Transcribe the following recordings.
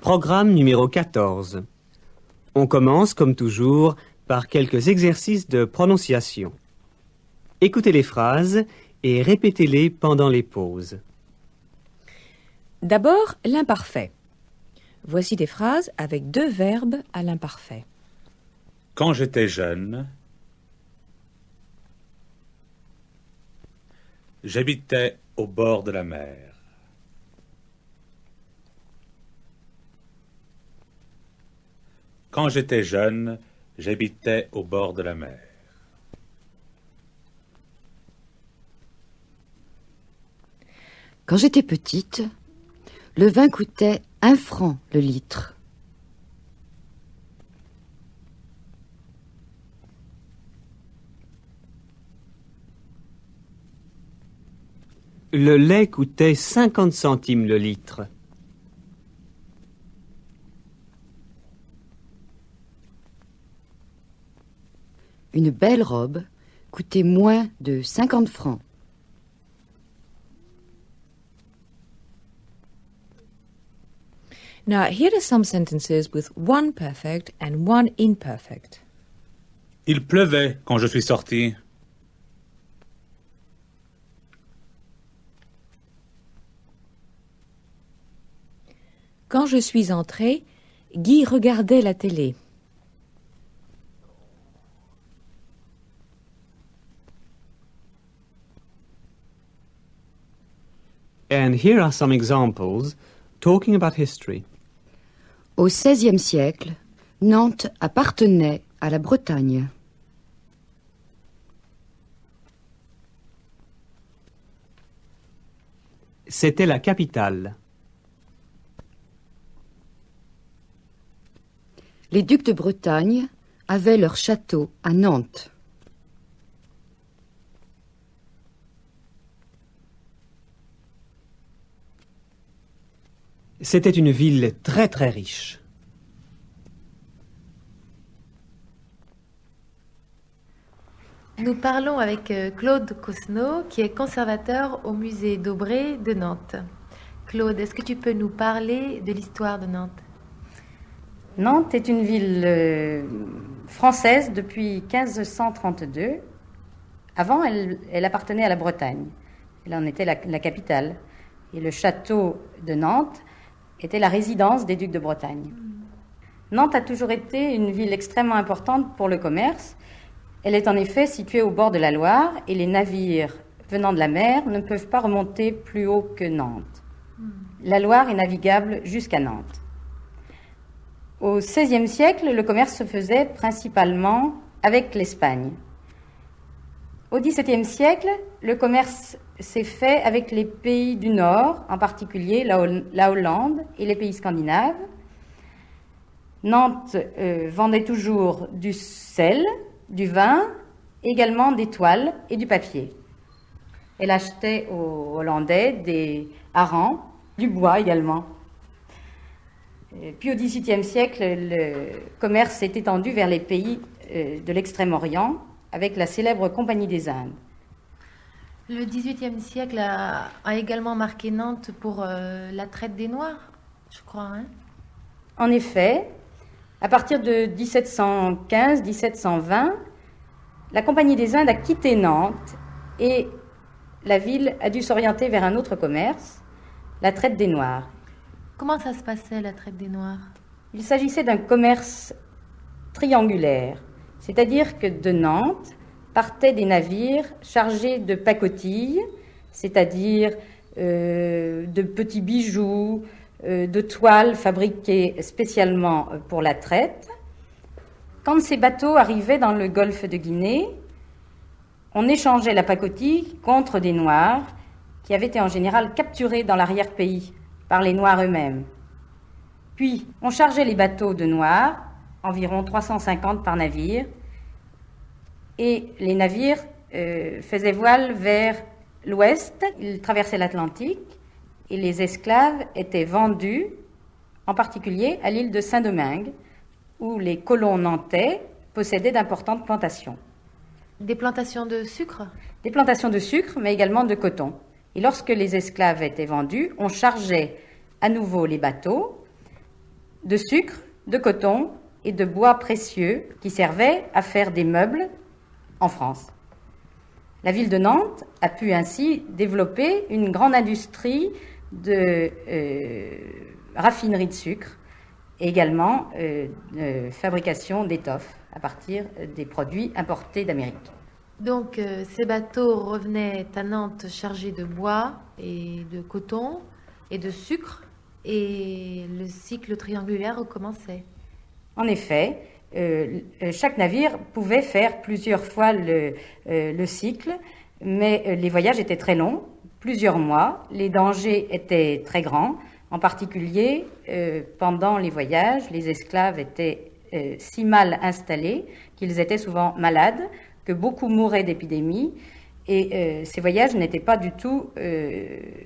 Programme numéro 14. On commence, comme toujours, par quelques exercices de prononciation. Écoutez les phrases et répétez-les pendant les pauses. D'abord, l'imparfait. Voici des phrases avec deux verbes à l'imparfait. Quand j'étais jeune, j'habitais au bord de la mer. Quand j'étais jeune, j'habitais au bord de la mer. Quand j'étais petite, le vin coûtait 1 franc le litre. Le lait coûtait 50 centimes le litre. Une belle robe coûtait moins de 50 francs. Now, here are some sentences with one perfect and one imperfect. Il pleuvait quand je suis sorti. Quand je suis entrée, Guy regardait la télé. And here are some examples talking about history. Au XVIe siècle, Nantes appartenait à la Bretagne. C'était la capitale. Les ducs de Bretagne avaient leur château à Nantes. C'était une ville très très riche. Nous parlons avec Claude Cosneau, qui est conservateur au musée d'Aubray de Nantes. Claude, est-ce que tu peux nous parler de l'histoire de Nantes ? Nantes est une ville française depuis 1532. Avant, elle appartenait à la Bretagne. Elle en était la capitale. Et le château de Nantes était la résidence des ducs de Bretagne. Nantes a toujours été une ville extrêmement importante pour le commerce. Elle est en effet située au bord de la Loire et les navires venant de la mer ne peuvent pas remonter plus haut que Nantes. La Loire est navigable jusqu'à Nantes. Au XVIe siècle, le commerce se faisait principalement avec l'Espagne. Au XVIIe siècle, le commerce s'est fait avec les pays du Nord, en particulier la Hollande et les pays scandinaves. Nantes vendait toujours du sel, du vin, également des toiles et du papier. Elle achetait aux Hollandais des harengs, du bois également. Puis au XVIIIe siècle, le commerce s'est étendu vers les pays de l'Extrême-Orient avec la célèbre Compagnie des Indes. Le XVIIIe siècle a également marqué Nantes pour la traite des Noirs, je crois. Hein ? En effet, à partir de 1715-1720, la Compagnie des Indes a quitté Nantes et la ville a dû s'orienter vers un autre commerce, la traite des Noirs. Comment ça se passait, la traite des Noirs ? Il s'agissait d'un commerce triangulaire, c'est-à-dire que de Nantes partaient des navires chargés de pacotilles, c'est-à-dire de petits bijoux, de toiles fabriquées spécialement pour la traite. Quand ces bateaux arrivaient dans le golfe de Guinée, on échangeait la pacotille contre des Noirs qui avaient été en général capturés dans l'arrière-pays par les Noirs eux-mêmes. Puis, on chargeait les bateaux de Noirs, environ 350 par navire, et les navires faisaient voile vers l'ouest, ils traversaient l'Atlantique, et les esclaves étaient vendus, en particulier à l'île de Saint-Domingue, où les colons nantais possédaient d'importantes plantations. Des plantations de sucre ? Des plantations de sucre, mais également de coton. Et lorsque les esclaves étaient vendus, on chargeait à nouveau les bateaux de sucre, de coton et de bois précieux qui servaient à faire des meubles en France. La ville de Nantes a pu ainsi développer une grande industrie de raffinerie de sucre et également de fabrication d'étoffes à partir des produits importés d'Amérique. Donc, ces bateaux revenaient à Nantes chargés de bois et de coton et de sucre, et le cycle triangulaire recommençait. En effet, chaque navire pouvait faire plusieurs fois le cycle, mais les voyages étaient très longs, plusieurs mois, les dangers étaient très grands, en particulier pendant les voyages, les esclaves étaient si mal installés qu'ils étaient souvent malades, que beaucoup mouraient d'épidémies, et ces voyages n'étaient pas du tout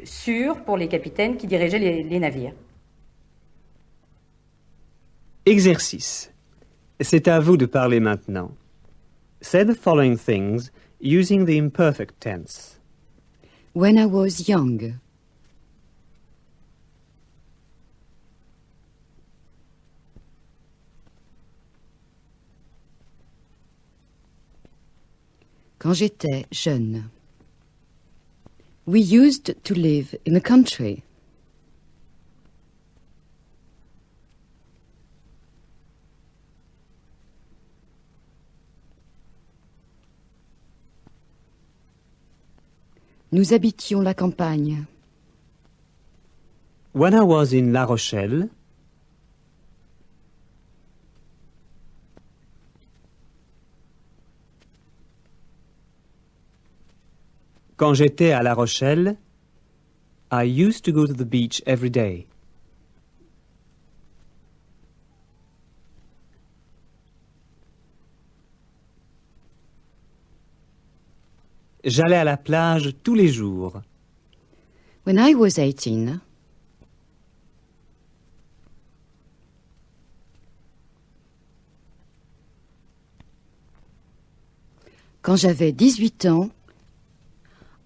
sûrs pour les capitaines qui dirigeaient les navires. Exercice. C'est à vous de parler maintenant. Say the following things using the imperfect tense. When I was young. Quand j'étais jeune. We used to live in the country. Nous habitions la campagne. When I was in La Rochelle, quand j'étais à La Rochelle, I used to go to the beach every day. J'allais à la plage tous les jours. When I was 18, quand j'avais 18 ans,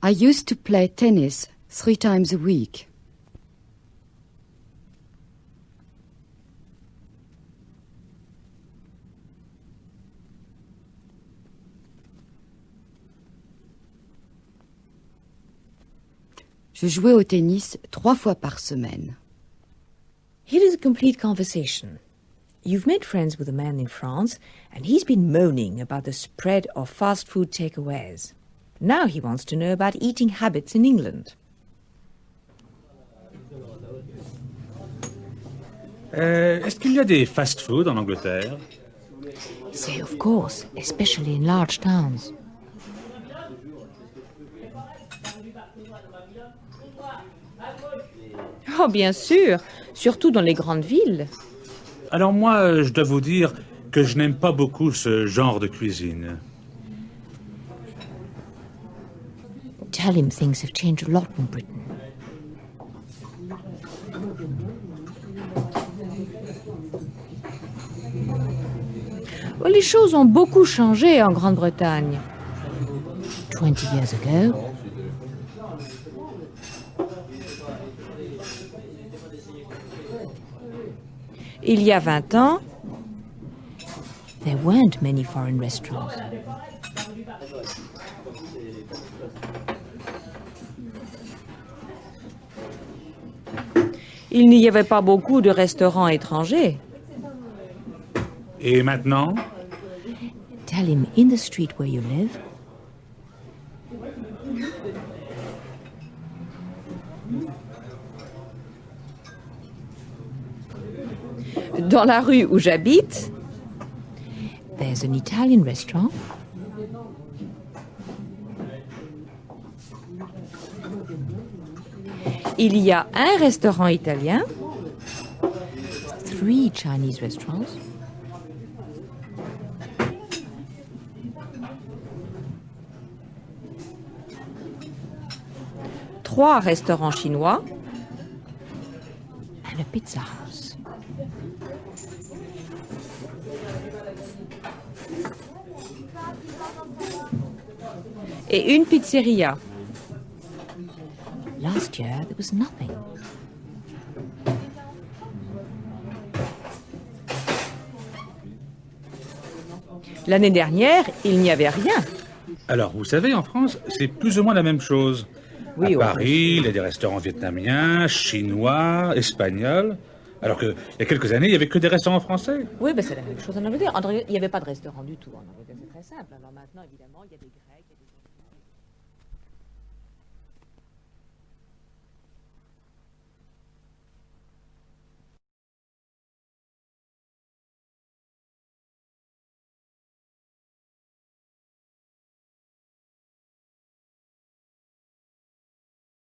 I used to play tennis 3 times a week. Je jouais au tennis 3 fois par semaine. Here is a complete conversation. You've made friends with a man in France, and he's been moaning about the spread of fast food takeaways. Now he wants to know about eating habits in England. Est-ce qu'il y a des fast-food en Angleterre? So, of course, especially in large towns. Oh, bien sûr, surtout dans les grandes villes. Alors moi, je dois vous dire que je n'aime pas beaucoup ce genre de cuisine. Tell him things have changed a lot in Britain. Oh, les choses ont beaucoup changé en Grande-Bretagne. 20 years ago, il y a 20 ans, there weren't many foreign restaurants. Il n'y avait pas beaucoup de restaurants étrangers. Et maintenant? Tell him in the street where you live, dans la rue où j'habite, there's an Italian restaurant. Il y a un restaurant italien, 3 Chinese restaurants. Trois restaurants chinois and a pizza house. Et une pizzeria. Last year there was nothing. L'année dernière, il n'y avait rien. Alors, vous savez, en France, c'est plus ou moins la même chose. Oui, à ouais, Paris, il y a des restaurants vietnamiens, chinois, espagnols. Alors qu'il y a quelques années, il n'y avait que des restaurants français. Oui, ben c'est la même chose en Angleterre. Il n'y avait pas de restaurant du tout en Angleterre, c'est très simple. Alors maintenant, évidemment, il y a des Grecs...